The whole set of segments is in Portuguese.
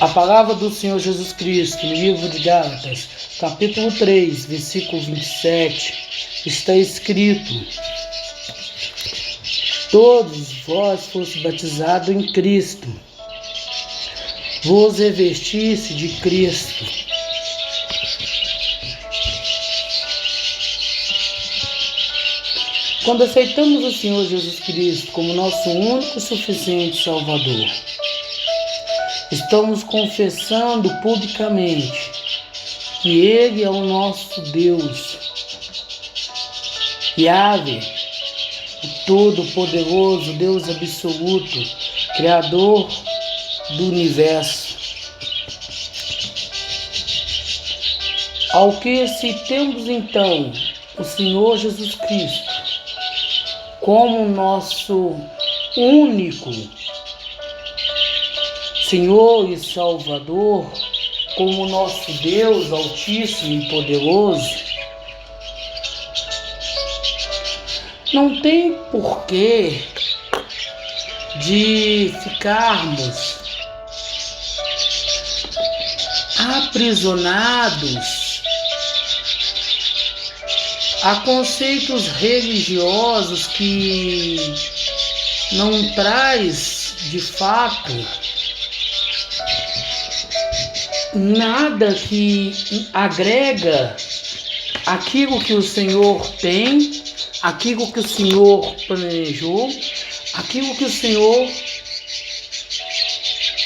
A palavra do Senhor Jesus Cristo, no livro de Gálatas, capítulo 3, versículo 27, está escrito: todos vós foste batizados em Cristo, vos revestisse de Cristo. Quando aceitamos o Senhor Jesus Cristo como nosso único e suficiente Salvador, estamos confessando publicamente que Ele é o nosso Deus, Yahvé, o Todo-Poderoso, Deus absoluto, Criador do universo. Ao que aceitemos então o Senhor Jesus Cristo como nosso único Senhor e Salvador, como nosso Deus Altíssimo e Poderoso, não tem porquê de ficarmos aprisionados a conceitos religiosos que não traz de fato nada que agrega aquilo que o Senhor tem, aquilo que o Senhor planejou, aquilo que o Senhor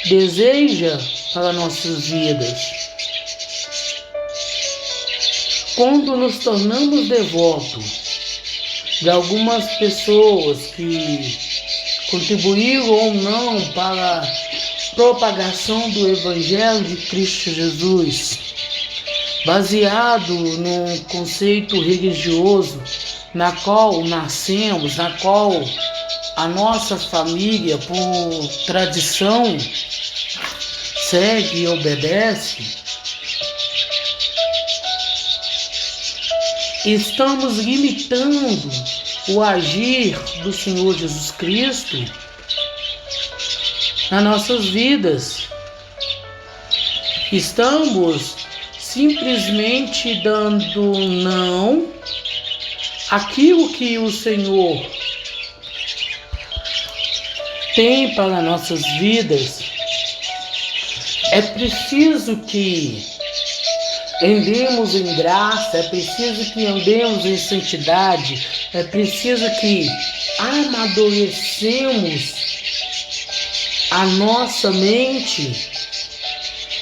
deseja para nossas vidas. Quando nos tornamos devotos de algumas pessoas que contribuíram ou não para a propagação do Evangelho de Cristo Jesus, baseado no conceito religioso na qual nascemos, na qual a nossa família, por tradição, segue e obedece, estamos limitando o agir do Senhor Jesus Cristo nas nossas vidas. Estamos simplesmente dando não àquilo que o Senhor tem para nossas vidas. É preciso que andemos em graça, é preciso que andemos em santidade, é preciso que amadurecemos a nossa mente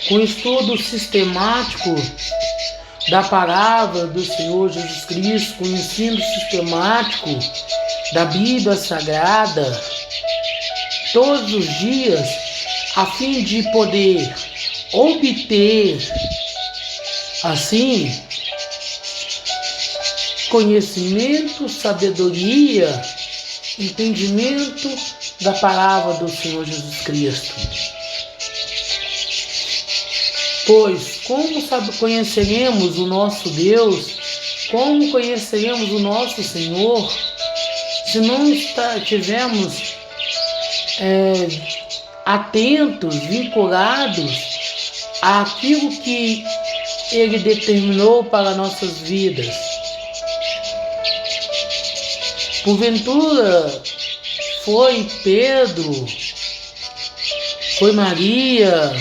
com estudo sistemático da palavra do Senhor Jesus Cristo, com ensino sistemático da Bíblia Sagrada, todos os dias, a fim de poder obter assim conhecimento, sabedoria, entendimento da palavra do Senhor Jesus Cristo. Pois como conheceremos o nosso Deus, como conheceremos o nosso Senhor, se não estivermos atentos, vinculados àquilo que Ele determinou para nossas vidas? Porventura foi Pedro, foi Maria,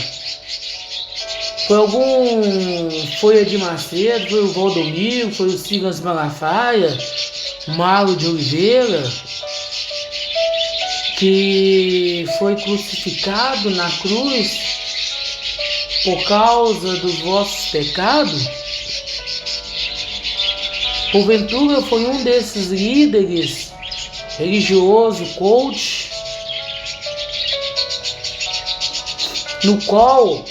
foi Edir Macedo, foi o Valdomiro, foi o Silas Malafaia, o Mauro de Oliveira, que foi crucificado na cruz por causa dos vossos pecados? Porventura foi um desses líderes religiosos, coach, no qual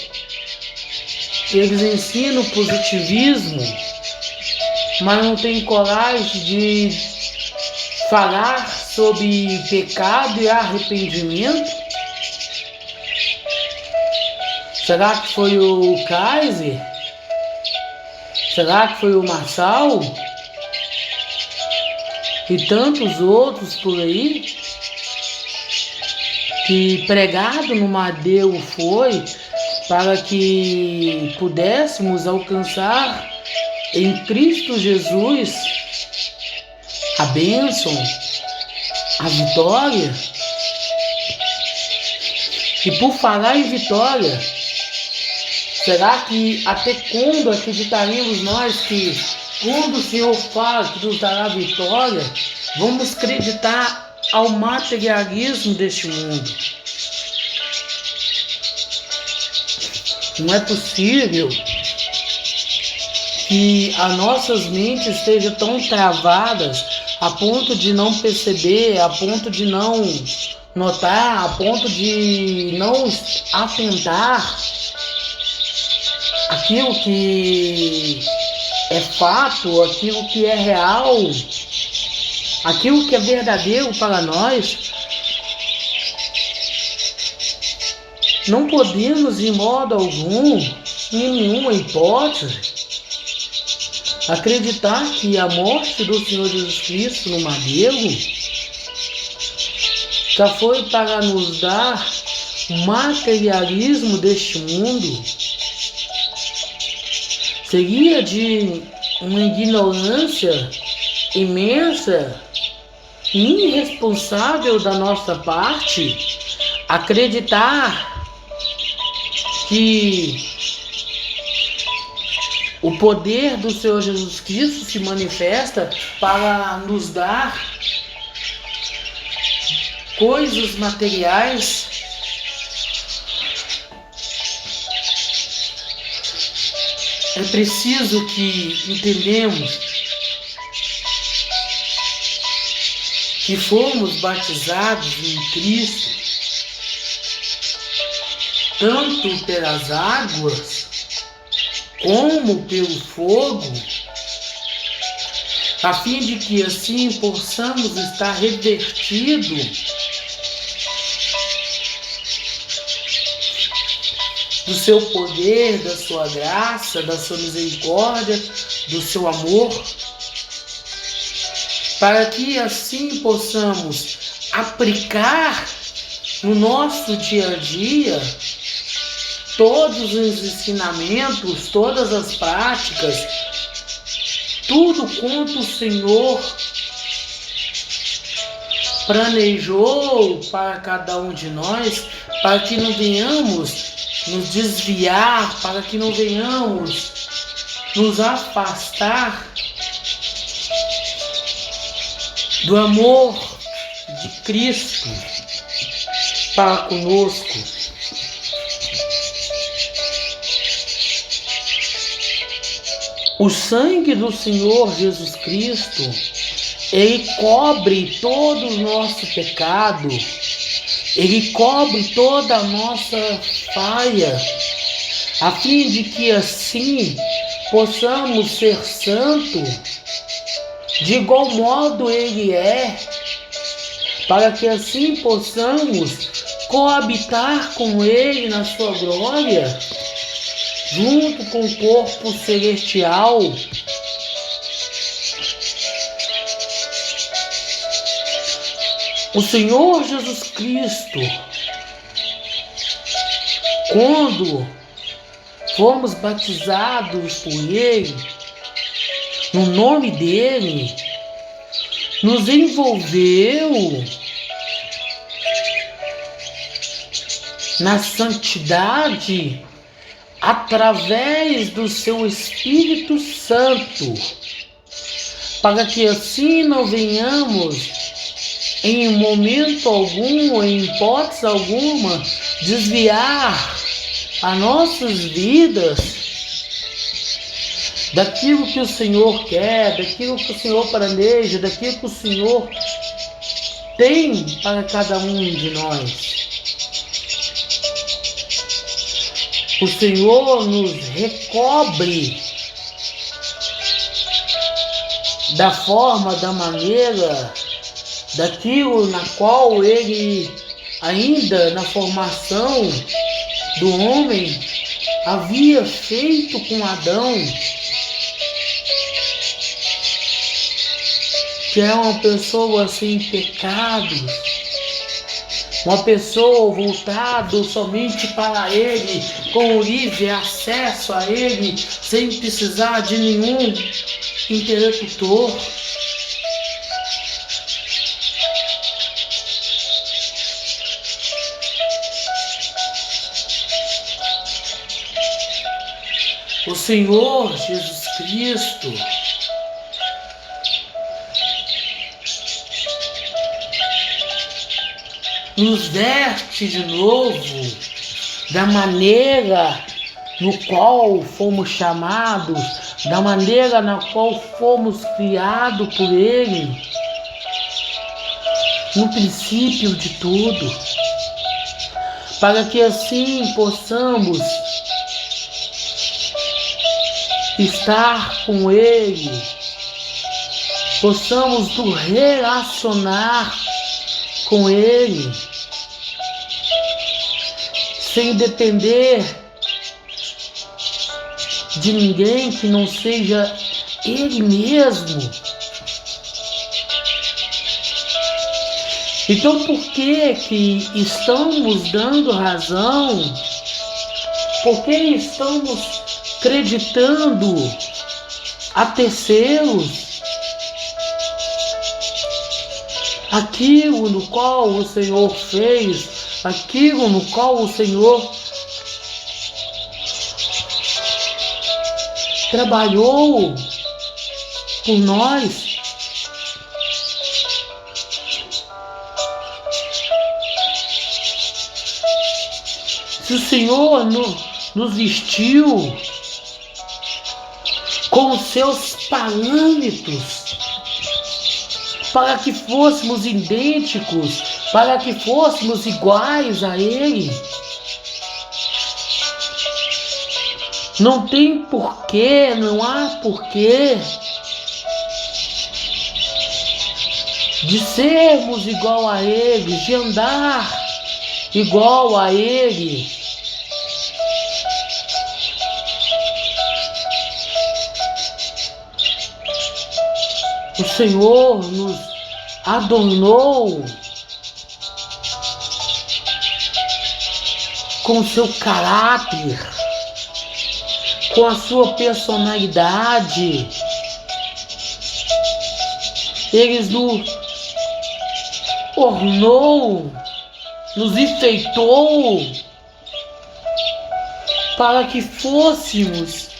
eles ensinam positivismo, mas não têm coragem de falar sobre pecado e arrependimento? Será que foi o Kaiser? Será que foi o Marçal? E tantos outros por aí? Que pregado no madeiro foi para que pudéssemos alcançar em Cristo Jesus a bênção, a vitória. E por falar em vitória, será que até quando acreditaremos nós que quando o Senhor fala que nos dará vitória, vamos acreditar ao materialismo deste mundo? Não é possível que as nossas mentes estejam tão travadas a ponto de não perceber, a ponto de não notar, a ponto de não atentar aquilo que é fato, aquilo que é real, aquilo que é verdadeiro para nós. Não podemos, em modo algum, em nenhuma hipótese, acreditar que a morte do Senhor Jesus Cristo no madeiro já foi para nos dar o materialismo deste mundo. Seria de uma ignorância imensa e irresponsável da nossa parte acreditar que o poder do Senhor Jesus Cristo se manifesta para nos dar coisas materiais. É preciso que entendemos que fomos batizados em Cristo, tanto pelas águas como pelo fogo, a fim de que assim possamos estar revertidos do seu poder, da sua graça, da sua misericórdia, do seu amor, para que assim possamos aplicar no nosso dia a dia todos os ensinamentos, todas as práticas, tudo quanto o Senhor planejou para cada um de nós, para que não venhamos nos desviar, para que não venhamos nos afastar do amor de Cristo para conosco. O sangue do Senhor Jesus Cristo, ele cobre todo o nosso pecado, ele cobre toda a nossa falha, a fim de que assim possamos ser santos, de igual modo ele é, para que assim possamos coabitar com ele na sua glória, junto com o corpo celestial. O Senhor Jesus Cristo, quando fomos batizados por Ele, no nome dEle, nos envolveu na santidade através do seu Espírito Santo, para que assim não venhamos em momento algum, em hipótese alguma, desviar as nossas vidas daquilo que o Senhor quer, daquilo que o Senhor planeja, daquilo que o Senhor tem para cada um de nós. O Senhor nos recobre da forma, da maneira, daquilo na qual Ele, ainda na formação do homem, havia feito com Adão, que é uma pessoa sem pecados, Uma pessoa voltada somente para Ele, com o livre acesso a Ele, sem precisar de nenhum interlocutor. O Senhor Jesus Cristo nos veste de novo da maneira no qual fomos chamados, da maneira na qual fomos criados por Ele, no princípio de tudo, para que assim possamos estar com Ele, possamos nos relacionar com Ele, sem depender de ninguém que não seja Ele mesmo. Então, por que estamos dando razão? Por que estamos acreditando a terceiros aquilo no qual o Senhor fez, aquilo no qual o Senhor trabalhou por nós? Se o Senhor nos vestiu com os seus parâmetros, para que fôssemos idênticos, para que fôssemos iguais a Ele, não tem porquê, não há porquê de sermos igual a Ele, de andar igual a Ele. O Senhor nos adornou com o seu caráter, com a sua personalidade. Ele nos ornou, nos enfeitou para que fôssemos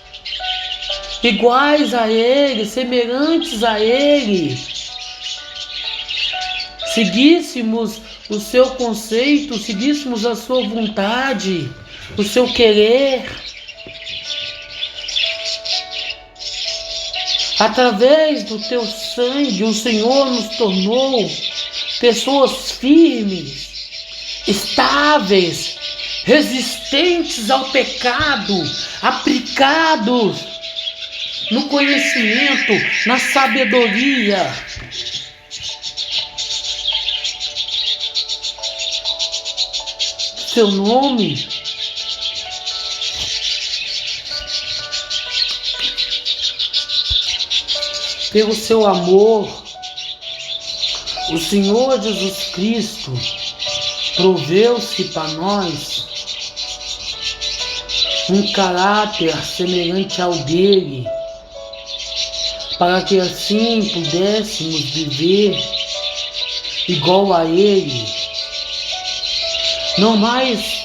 iguais a Ele, semelhantes a Ele, seguíssemos o seu conceito, seguíssemos a sua vontade, o seu querer. Através do teu sangue, o Senhor nos tornou pessoas firmes, estáveis, resistentes ao pecado, aplicados no conhecimento, na sabedoria. Seu nome pelo seu amor, o Senhor Jesus Cristo proveu-se para nós um caráter semelhante ao dele, para que assim pudéssemos viver igual a Ele, não mais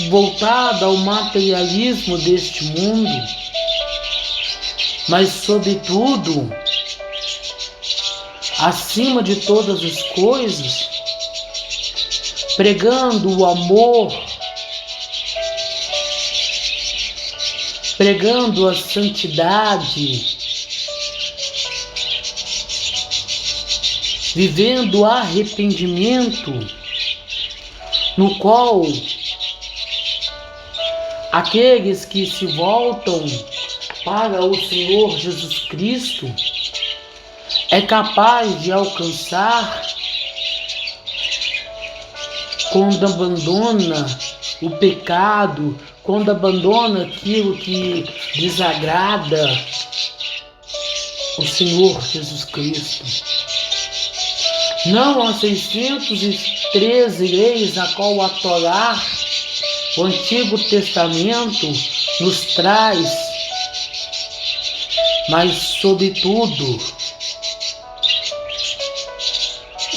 voltado ao materialismo deste mundo, mas sobretudo, acima de todas as coisas, pregando o amor, pregando a santidade, vivendo o arrependimento, no qual aqueles que se voltam para o Senhor Jesus Cristo é capaz de alcançar quando abandona o pecado, quando abandona aquilo que desagrada o Senhor Jesus Cristo. não as 613 leis a qual a Torá, o Antigo Testamento, nos traz, mas sobretudo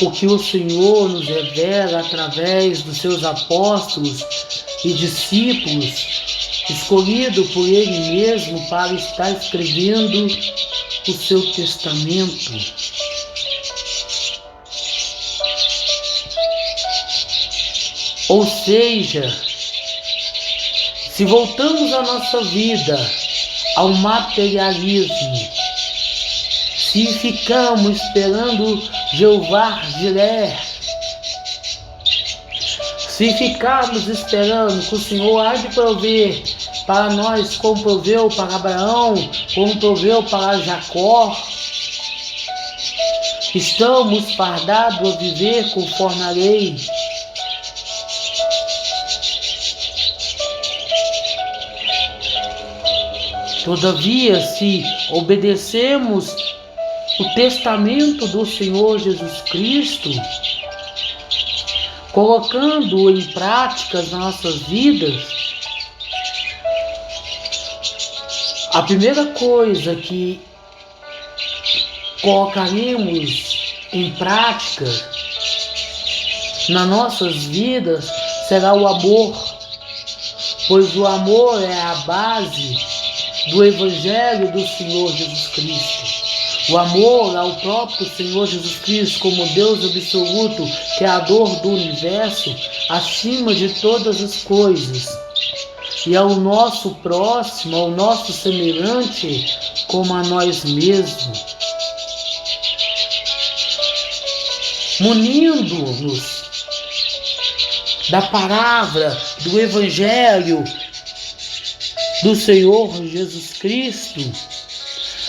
o que o Senhor nos revela através dos seus apóstolos e discípulos, escolhido por Ele mesmo para estar escrevendo o seu testamento. Ou seja, se voltamos a nossa vida ao materialismo, se ficamos esperando Jeová Jiré, se ficarmos esperando que o Senhor há de prover para nós, como proveu para Abraão, como proveu para Jacó, estamos fardados a viver conforme a lei. Todavia, se obedecemos o testamento do Senhor Jesus Cristo, colocando-o em prática nas nossas vidas, a primeira coisa que colocaremos em prática nas nossas vidas será o amor, pois o amor é a base do Evangelho do Senhor Jesus Cristo. O amor ao próprio Senhor Jesus Cristo como Deus absoluto, Criador do universo, acima de todas as coisas, e ao nosso próximo, ao nosso semelhante, como a nós mesmos. Munindo-nos da palavra do Evangelho do Senhor Jesus Cristo,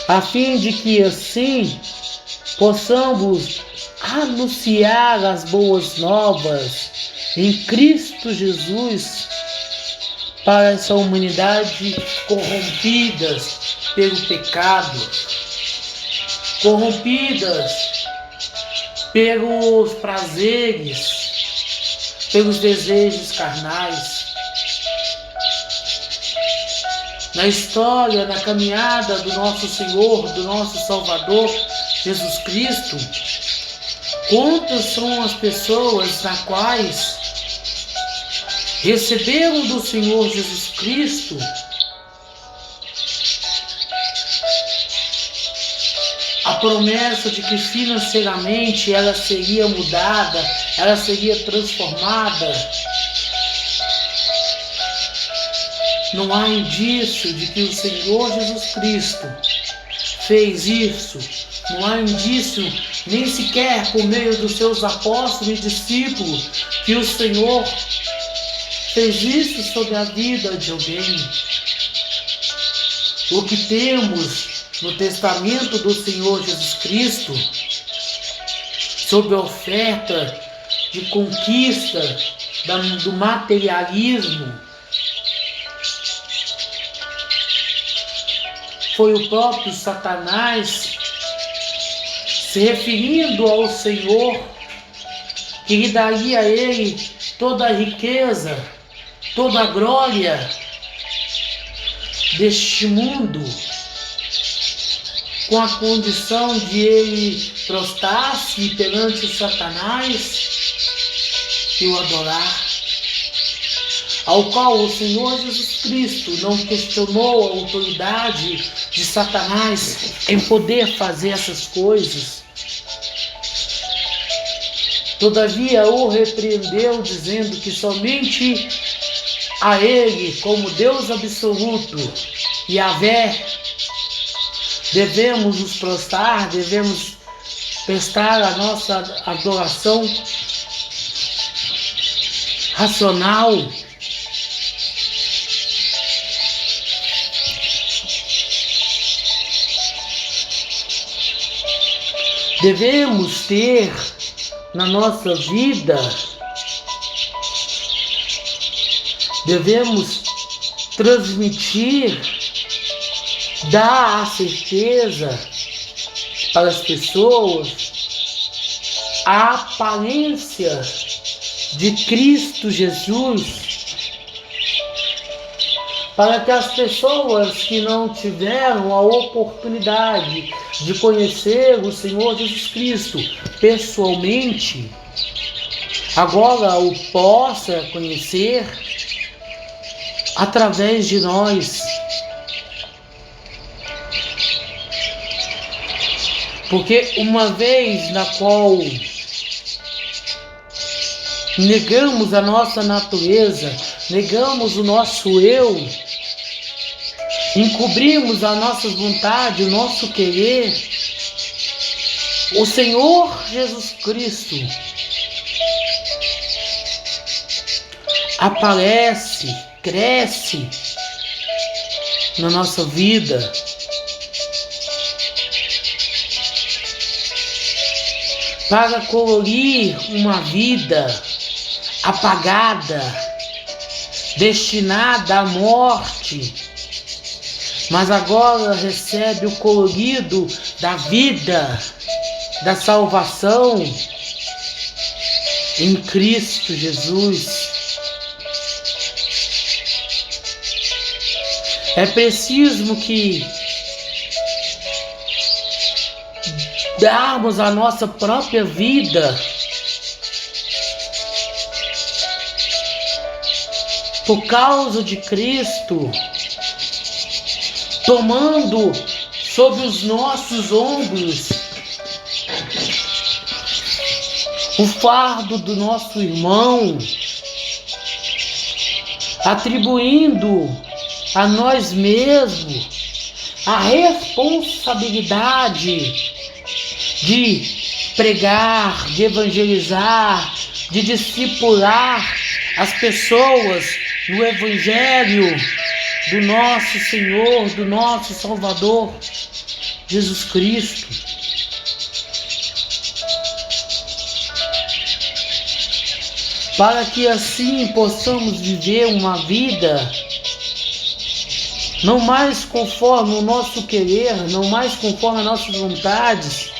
a fim de que assim possamos anunciar as boas novas em Cristo Jesus para essa humanidade corrompidas pelo pecado, corrompidas pelos prazeres, pelos desejos carnais. Na história, na caminhada do nosso Senhor, do nosso Salvador, Jesus Cristo, quantas são as pessoas nas quais receberam do Senhor Jesus Cristo a promessa de que financeiramente ela seria mudada, ela seria transformada. Não há indício de que o Senhor Jesus Cristo fez isso. Não há indício, nem sequer por meio dos seus apóstolos e discípulos, que o Senhor fez isso sobre a vida de alguém. O que temos no testamento do Senhor Jesus Cristo, sob a oferta de conquista do materialismo, foi o próprio Satanás se referindo ao Senhor, que lhe daria a ele toda a riqueza, toda a glória deste mundo, com a condição de ele prostrar-se perante o Satanás e o adorar, ao qual o Senhor Jesus Cristo não questionou a autoridade de Satanás em poder fazer essas coisas. Todavia o repreendeu, dizendo que somente a ele, como Deus absoluto, Yahvé, devemos nos prostrar, devemos prestar a nossa adoração racional. Devemos ter na nossa vida, devemos transmitir, dar a certeza para as pessoas a aparência de Cristo Jesus, para que as pessoas que não tiveram a oportunidade de conhecer o Senhor Jesus Cristo pessoalmente, agora o possa conhecer através de nós. Porque uma vez na qual negamos a nossa natureza, negamos o nosso eu, encobrimos a nossa vontade, o nosso querer, o Senhor Jesus Cristo aparece, cresce na nossa vida, para colorir uma vida apagada, destinada à morte, mas agora recebe o colorido da vida, da salvação em Cristo Jesus. É preciso que darmos a nossa própria vida por causa de Cristo, tomando sobre os nossos ombros o fardo do nosso irmão, atribuindo a nós mesmos a responsabilidade de pregar, de evangelizar, de discipular as pessoas no Evangelho do nosso Senhor, do nosso Salvador, Jesus Cristo. Para que assim possamos viver uma vida não mais conforme o nosso querer, não mais conforme as nossas vontades,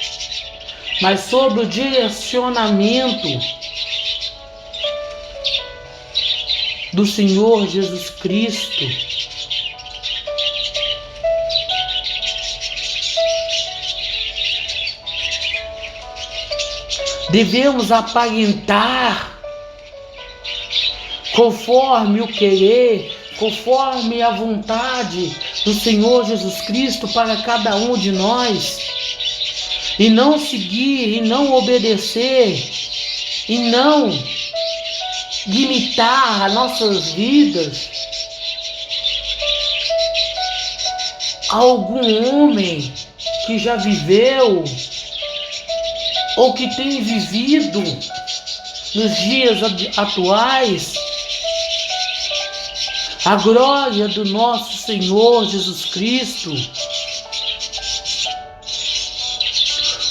mas sob o direcionamento do Senhor Jesus Cristo. Devemos aparentar conforme o querer, conforme a vontade do Senhor Jesus Cristo para cada um de nós, e não seguir, e não obedecer, e não limitar as nossas vidas a algum homem que já viveu ou que tem vivido nos dias atuais a glória do nosso Senhor Jesus Cristo.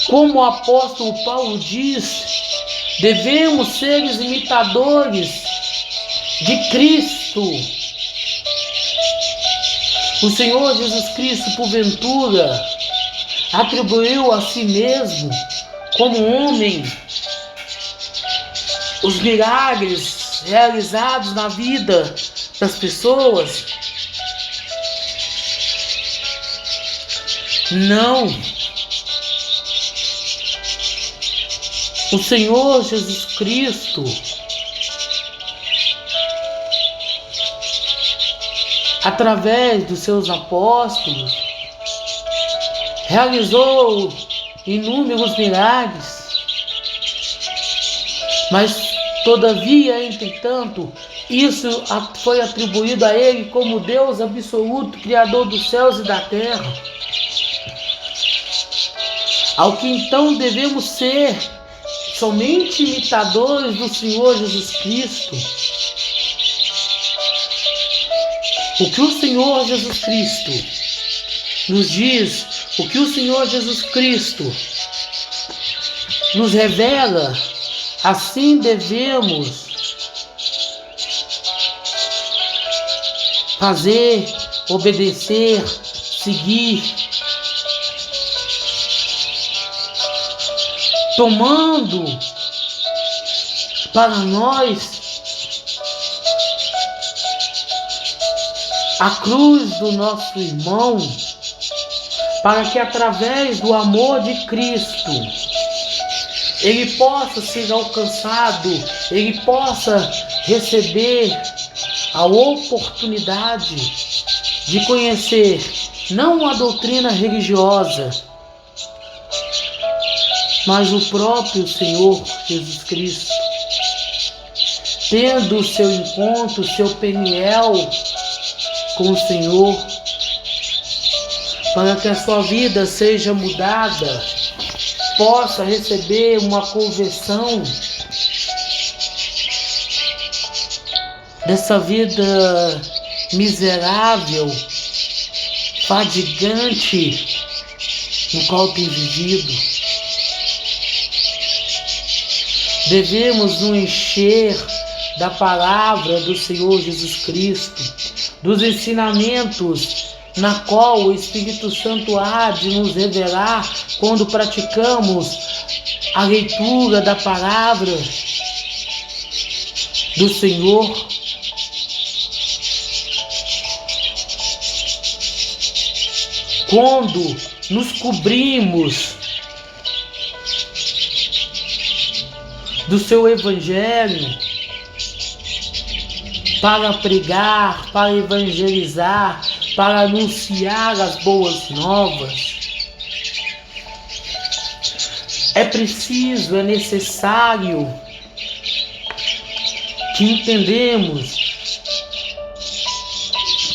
Como o apóstolo Paulo diz, devemos ser os imitadores de Cristo. O Senhor Jesus Cristo, porventura, atribuiu a si mesmo, como homem, os milagres realizados na vida das pessoas? Não. O Senhor Jesus Cristo através dos seus apóstolos realizou inúmeros milagres, mas todavia, entretanto, isso foi atribuído a ele como Deus absoluto, Criador dos céus e da terra, ao que então devemos ser somente imitadores do Senhor Jesus Cristo. O que o Senhor Jesus Cristo nos diz, o que o Senhor Jesus Cristo nos revela, assim devemos fazer, obedecer, seguir. tomando para nós a cruz do nosso irmão, para que através do amor de Cristo ele possa ser alcançado, ele possa receber a oportunidade de conhecer não a doutrina religiosa, mas o próprio Senhor Jesus Cristo, tendo o seu encontro, o seu Peniel com o Senhor, para que a sua vida seja mudada, possa receber uma conversão dessa vida miserável, fadigante, no qual tem vivido. Devemos nos encher da palavra do Senhor Jesus Cristo, dos ensinamentos na qual o Espírito Santo há de nos revelar quando praticamos a leitura da palavra do Senhor. Quando nos cobrimos do seu Evangelho para pregar, para evangelizar, para anunciar as boas novas, é preciso, é necessário que entendemos,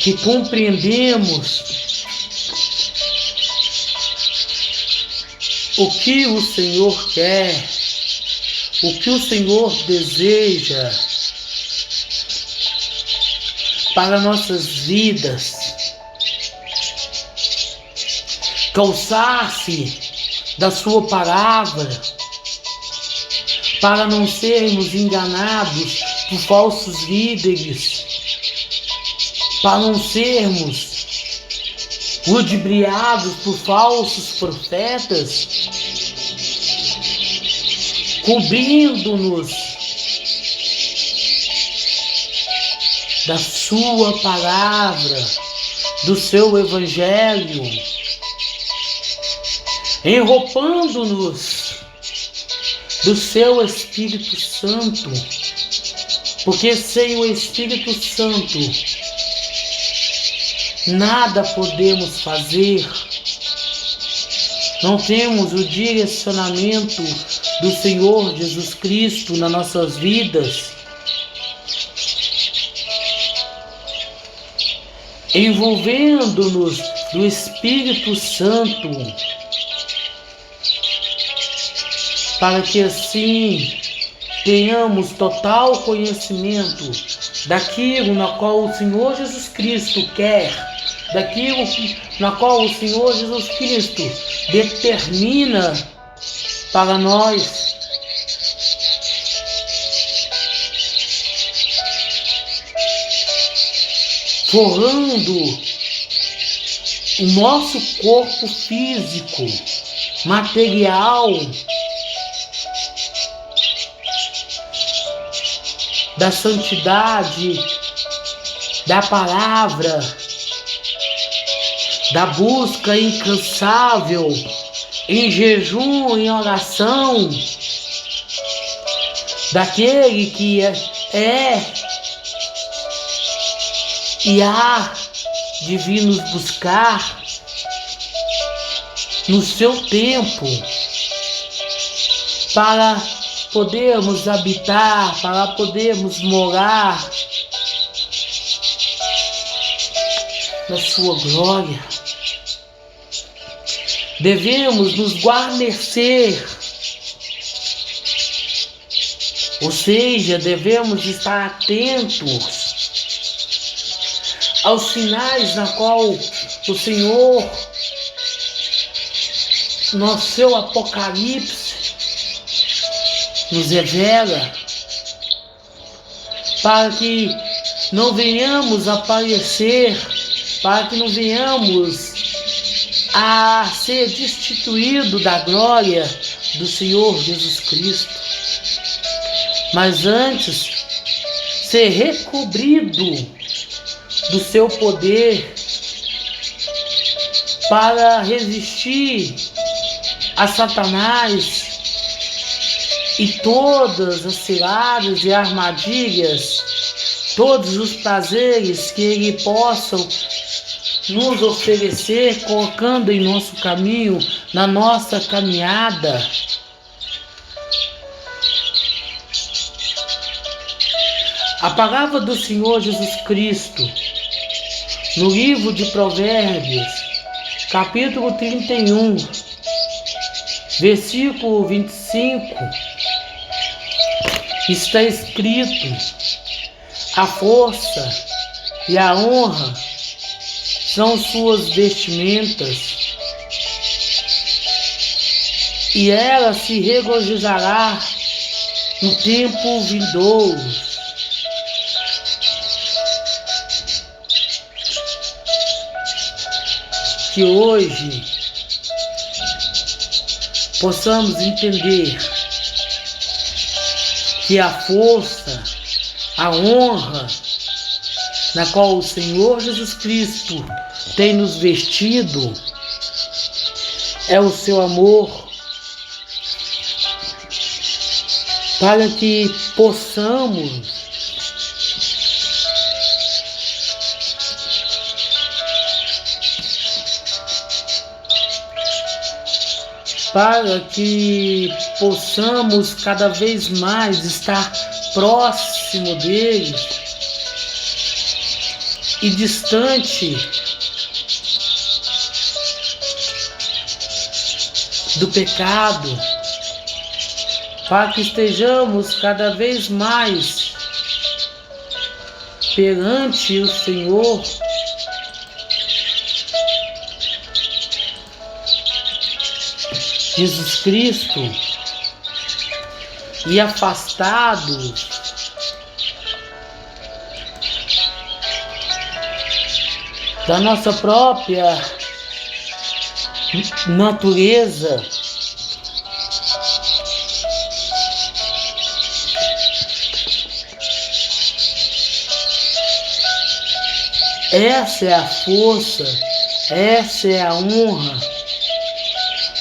que compreendemos o que o Senhor quer, o que o Senhor deseja para nossas vidas. Calçar-se da sua palavra, para não sermos enganados por falsos líderes, para não sermos ludibriados por falsos profetas, cobrindo-nos da sua palavra, do seu Evangelho, enroupando-nos do seu Espírito Santo, porque sem o Espírito Santo nada podemos fazer. Não temos o direcionamento do Senhor Jesus Cristo nas nossas vidas, envolvendo-nos do Espírito Santo, para que assim tenhamos total conhecimento daquilo na qual o Senhor Jesus Cristo quer, daquilo na qual o Senhor Jesus Cristo determina para nós. Forrando o nosso corpo físico, material, da santidade, da palavra, da busca incansável, em jejum, em oração, daquele que e há de vir nos buscar no seu tempo, para podermos habitar, para podermos morar na sua glória. Devemos nos guarnecer, ou seja, devemos estar atentos aos sinais na qual o Senhor, no seu Apocalipse, nos revela, para que não venhamos a padecer, para que não venhamos a ser destituído da glória, do Senhor Jesus Cristo, mas antes ser recobrido do seu poder para resistir a Satanás e todas as ciladas e armadilhas, todos os prazeres que ele possa nos oferecer, colocando em nosso caminho, na nossa caminhada. A palavra do Senhor Jesus Cristo, no livro de Provérbios, capítulo 31, versículo 25, está escrito: a força e a honra são suas vestimentas, e ela se regozijará no tempo vindouro. Que hoje possamos entender que a força, a honra na qual o Senhor Jesus Cristo tem nos vestido é o seu amor, para que possamos cada vez mais estar próximo dele e distante do pecado, para que estejamos cada vez mais perante o Senhor, Jesus Cristo, e afastados da nossa própria natureza, essa é a força, essa é a honra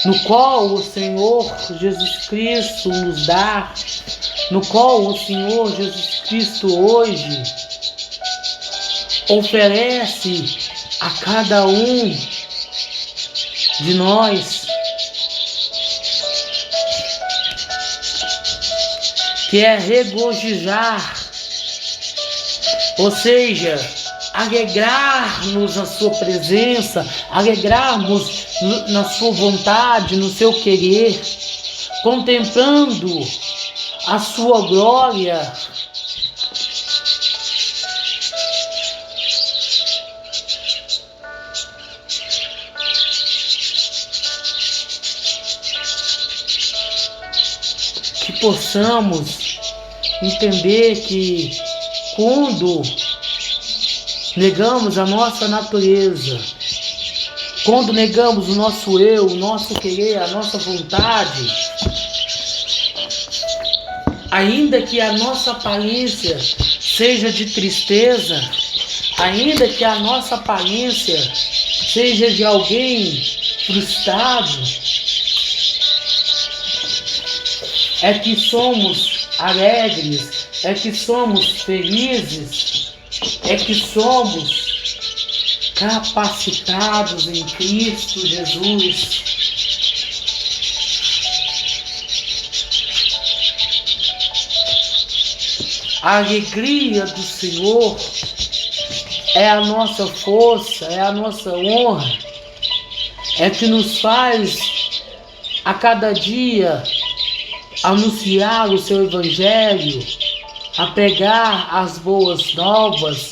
no qual o Senhor Jesus Cristo nos dá, no qual o Senhor Jesus Cristo hoje oferece a cada um de nós, que é regozijar, ou seja, alegrar-nos na sua presença, alegrarmos na sua vontade, no seu querer, contemplando a sua glória. Que possamos entender que quando negamos a nossa natureza, quando negamos o nosso eu, o nosso querer, a nossa vontade, ainda que a nossa aparência seja de tristeza, ainda que a nossa aparência seja de alguém frustrado, é que somos alegres, é que somos felizes, é que somos capacitados em Cristo Jesus. A alegria do Senhor é a nossa força, é a nossa honra, é que nos faz a cada dia anunciar o seu Evangelho, a pregar as boas novas,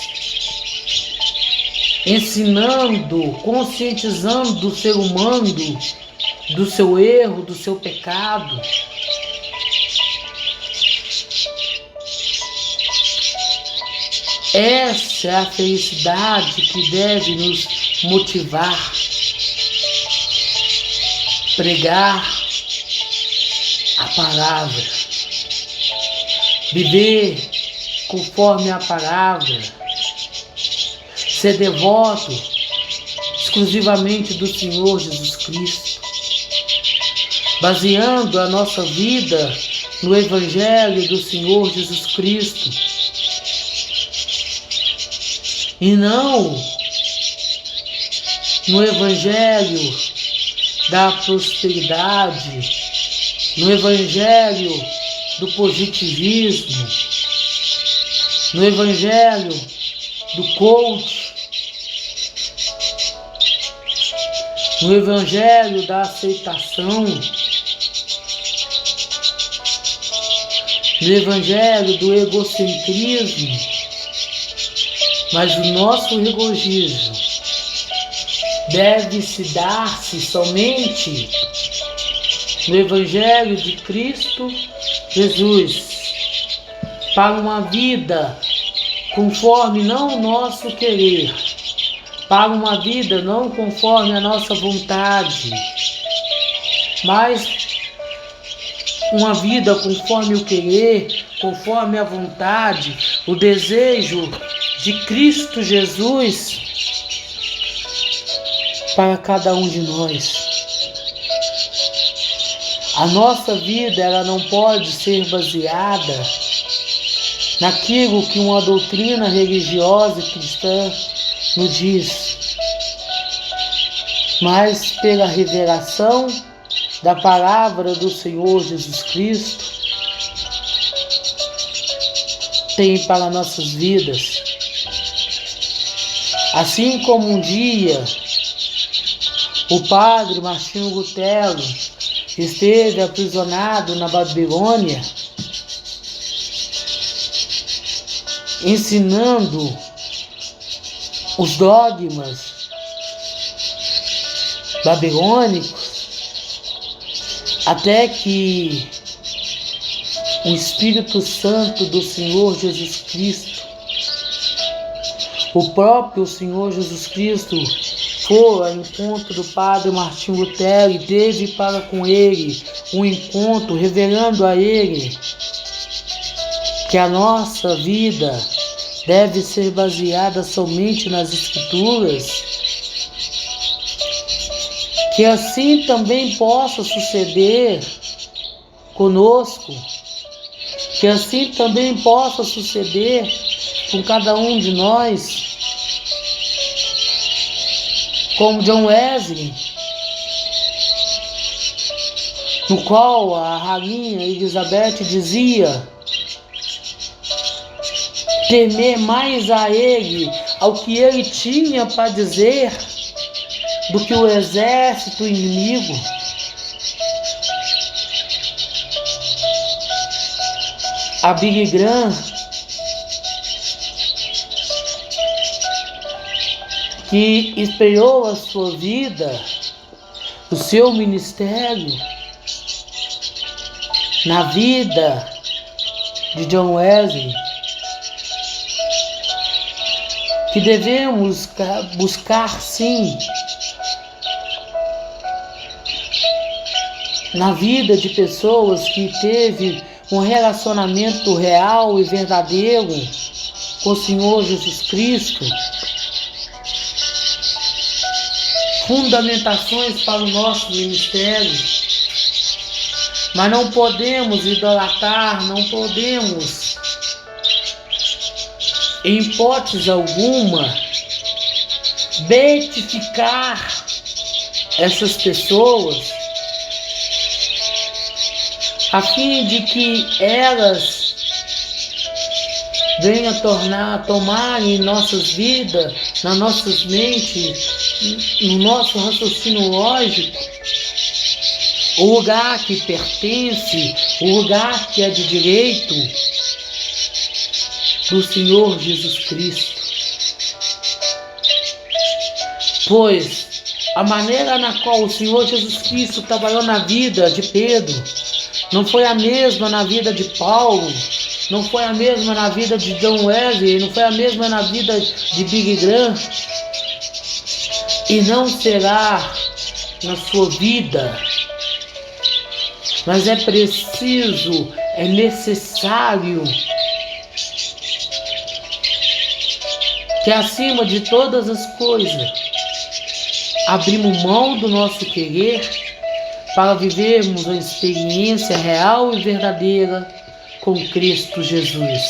ensinando, conscientizando o ser humano do seu erro, do seu pecado. Essa é a felicidade que deve nos motivar. Pregar palavra, viver conforme a palavra, ser devoto exclusivamente do Senhor Jesus Cristo, baseando a nossa vida no Evangelho do Senhor Jesus Cristo, e não no Evangelho da prosperidade, no Evangelho do positivismo, no Evangelho do coach, no Evangelho da aceitação, no Evangelho do egocentrismo, mas o nosso regozijo deve-se dar-se somente no Evangelho de Cristo Jesus, para uma vida conforme não o nosso querer, para uma vida não conforme a nossa vontade, mas uma vida conforme o querer, conforme a vontade, o desejo de Cristo Jesus para cada um de nós. A nossa vida, ela não pode ser baseada naquilo que uma doutrina religiosa e cristã nos diz, mas pela revelação da palavra do Senhor Jesus Cristo tem para nossas vidas. Assim como um dia o padre Martinho Lutero esteve aprisionado na Babilônia, ensinando os dogmas babilônicos, até que o Espírito Santo do Senhor Jesus Cristo, o próprio Senhor Jesus Cristo, foi ao encontro do padre Martinho Lutero e teve para com ele um encontro, revelando a ele que a nossa vida deve ser baseada somente nas Escrituras, que assim também possa suceder conosco, que assim também possa suceder com cada um de nós, como John Wesley, no qual a rainha Elizabeth dizia temer mais a ele, ao que ele tinha para dizer, do que o exército inimigo. A Billy Graham, que espelhou a sua vida, o seu ministério, na vida de John Wesley, que devemos buscar sim na vida de pessoas que teve um relacionamento real e verdadeiro com o Senhor Jesus Cristo, fundamentações para o nosso ministério, mas não podemos idolatrar, não podemos, em hipótese alguma, beatificar essas pessoas, a fim de que elas venham tomar em nossas vidas, nas nossas mentes, no nosso raciocínio lógico, o lugar que pertence, o lugar que é de direito do Senhor Jesus Cristo. Pois a maneira na qual o Senhor Jesus Cristo trabalhou na vida de Pedro não foi a mesma na vida de Paulo, não foi a mesma na vida de John Wesley, não foi a mesma na vida de Billy Graham, e não será na sua vida mas é preciso, é necessário que, acima de todas as coisas, abrimos mão do nosso querer para vivermos uma experiência real e verdadeira com Cristo Jesus.